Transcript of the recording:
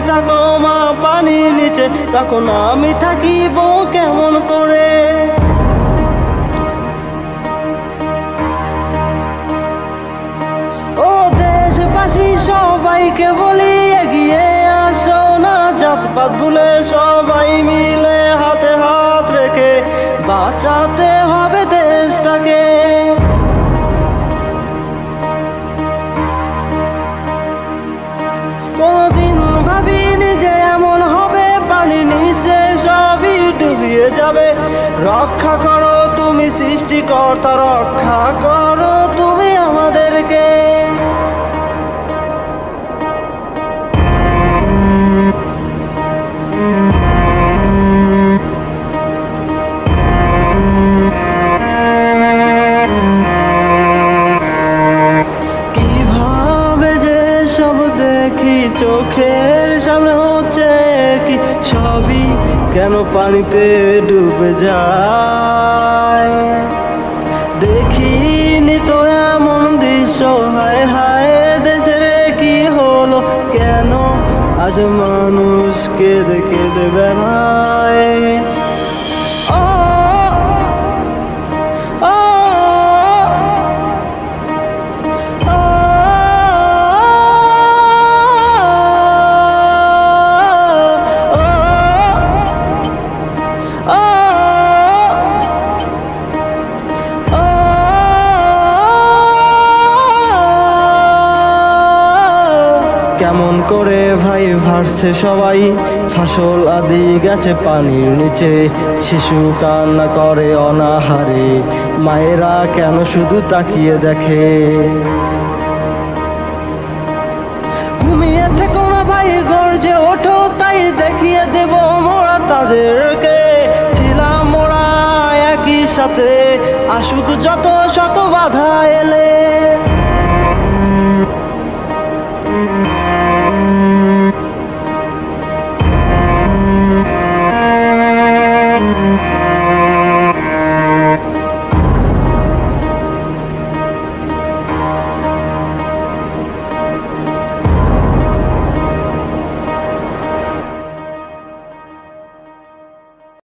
থাকো মা পানির নিচে, তখন আমি থাকিব কেমন করে? ও দেশবাসী সবাইকে বলি এগিয়ে আসো না, জাতপাত ভুলে সবাই মিলে হাতে হাত রেখে বাঁচাতে হবে দেশটাকে। কোনদিন ভাবিনি যে এমন হবে, পানির নিচে সবই ডুবিয়ে যাবে। রক্ষা করো তুমি সৃষ্টিকর্তা, রক্ষা করো তুমি আমাদেরকে। চোখের সামনে হচ্ছে কি সবই কেন পানিতে ডুবে যায়? দেখিনি তো এমন দৃশ্য, হায় হায় দেশের কি হলো, কেন আজ মানুষ কেঁদে কেঁদে বেড়ায়? কেমন করে ভাই ভাসছে সবাই, ফসল আদি গেছে পানির নিচে, শিশু কান্না করে অনাহারে, মায়েরা কেন শুধু তাকিয়ে দেখে? ঘুমিয়ে থেকো না ভাই, গর্জে ওঠো তাই দেখিয়ে দেব মোরা তাদেরকে। ছিলাম মোরা একই সাথে, আসুক যত শত বাধা এলে।